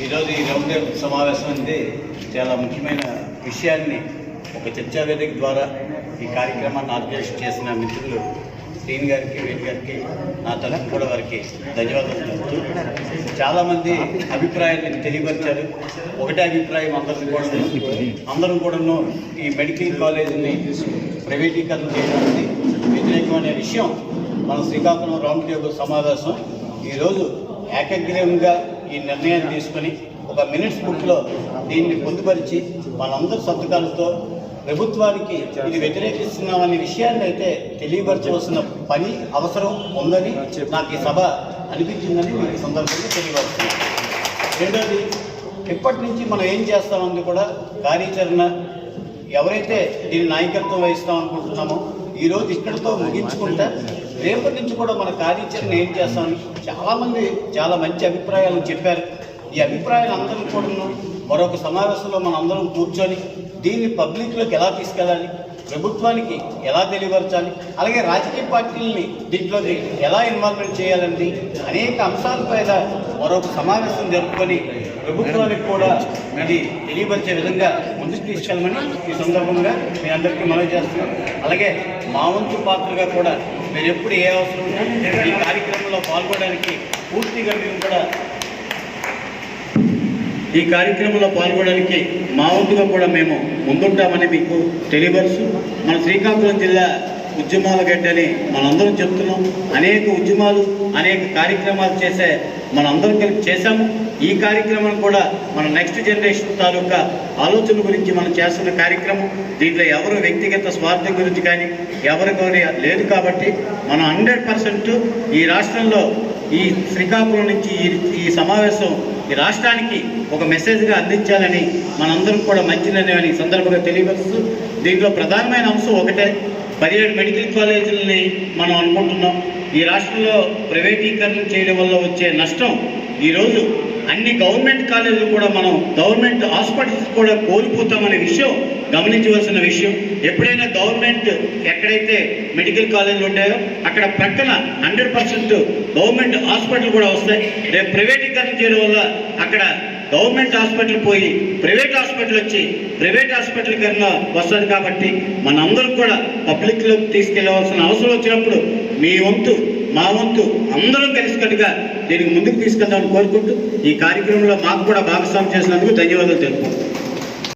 ఈరోజు ఈ round table సమావేశం అనేది చాలా ముఖ్యమైన విషయాన్ని ఒక చర్చా వేదిక ద్వారా ఈ కార్యక్రమాన్ని ఆర్గనైజ్ చేసిన మిత్రులు శ్రీని గారికి, వేణు గారికి, నా తరఫున కూడా వారికి ధన్యవాదాలు తెలుపుతూ చాలామంది అభిప్రాయాన్ని తెలియపరిచారు. ఒకటే అభిప్రాయం అందరం కూడాను ఈ మెడికల్ కాలేజీని ప్రైవేటీకరణ చేయడానికి వ్యతిరేకమైన విషయం మన శ్రీకాకుళం రౌండ్ టేబుల్ సమావేశం ఈరోజు ఏకగ్రీవంగా ఈ నిర్ణయాన్ని తీసుకొని ఒక మినిట్స్ బుక్లో దీన్ని పొందుపరిచి మనందరి సంతకాలతో ప్రభుత్వానికి ఇది వ్యతిరేకిస్తున్నామనే విషయాన్ని అయితే తెలియపరచవలసిన పని అవసరం ఉందని నాకు ఈ సభ అనిపించిందని మీకు సందర్భంగా తెలియపరుస్తున్నాను. రెండోది, ఇప్పటి నుంచి మనం ఏం చేస్తామని కూడా కార్యాచరణ ఎవరైతే దీని నాయకత్వం వహిస్తామనుకుంటున్నామో ఈరోజు ఇక్కడితో ముగించుకుంటా రేపటి నుంచి కూడా మన కార్యాచరణ ఏం చేస్తామని చాలామంది చాలా మంచి అభిప్రాయాలు చెప్పారు. ఈ అభిప్రాయాలు అందరూ కూడా మరొక సమావేశంలో మనం అందరం కూర్చొని దీన్ని పబ్లిక్లోకి ఎలా తీసుకెళ్ళాలి, ప్రభుత్వానికి ఎలా తెలియపరచాలి, అలాగే రాజకీయ పార్టీలని దీంట్లోకి ఎలా ఇన్వాల్వ్మెంట్ చేయాలని అనేక అంశాలపైన మరొక సమావేశం జరుపుకొని ప్రభుత్వానికి కూడా ఇది తెలియపరిచే విధంగా ముందుకు తీసుకెళ్ళమని ఈ సందర్భంగా మీ అందరికీ మనవి చేస్తున్నాం. అలాగే మా వంతు పాత్రగా కూడా మీరు ఎప్పుడు ఏ అవసరం ఉన్నా ఈ కార్యక్రమంలో పాల్గొనడానికి పూర్తిగా మేము కూడా ఈ కార్యక్రమంలో పాల్గొనడానికి మా వంతుగా కూడా మేము ముందుంటామని మీకు తెలియపరుస్తూ మన శ్రీకాకుళం జిల్లా ఉద్యమాల గడ్డని మనందరం చెప్తున్నాం. అనేక ఉద్యమాలు, అనేక కార్యక్రమాలు మనందరం కలిపి చేశాము. ఈ కార్యక్రమం కూడా మన నెక్స్ట్ జనరేషన్ తాలూకా ఆలోచన గురించి మనం చేస్తున్న కార్యక్రమం. దీంట్లో ఎవరు వ్యక్తిగత స్వార్థం గురించి కానీ ఎవరికి లేదు కాబట్టి మనం 100% ఈ రాష్ట్రంలో ఈ శ్రీకాకుళం నుంచి ఈ సమావేశం ఈ రాష్ట్రానికి ఒక మెసేజ్గా అందించాలని మనందరం కూడా మంచి నిర్ణయం ఈ సందర్భంగా తెలియపరుస్తూ దీంట్లో ప్రధానమైన అంశం ఒకటే, 17 మెడికల్ కాలేజీలని మనం అనుకుంటున్నాం. ఈ రాష్ట్రంలో ప్రైవేటీకరణ చేయడం వల్ల వచ్చే నష్టం ఈరోజు అన్ని గవర్నమెంట్ కాలేజీలు కూడా మనం గవర్నమెంట్ హాస్పిటల్స్ కూడా కోల్పోతామనే విషయం గమనించవలసిన విషయం. ఎప్పుడైనా గవర్నమెంట్ ఎక్కడైతే మెడికల్ కాలేజీలు ఉంటాయో అక్కడ ప్రక్కన 100% గవర్నమెంట్ హాస్పిటల్ కూడా వస్తాయి. రేపు ప్రైవేటీకరణ చేయడం వల్ల అక్కడ గవర్నమెంట్ హాస్పిటల్ పోయి ప్రైవేట్ హాస్పిటల్ వచ్చి ప్రైవేట్ హాస్పిటల్కరణ వస్తుంది. కాబట్టి మనందరం కూడా పబ్లిక్లోకి తీసుకెళ్లవలసిన అవసరం వచ్చినప్పుడు మీ వంతు, మా వంతు అందరం కలిసికట్టుగా దీనికి ముందుకు తీసుకెళ్దామని కోరుకుంటూ ఈ కార్యక్రమంలో మాకు కూడా భాగస్వామ్యం చేసినందుకు ధన్యవాదాలు తెలుపుకుంటున్నాను.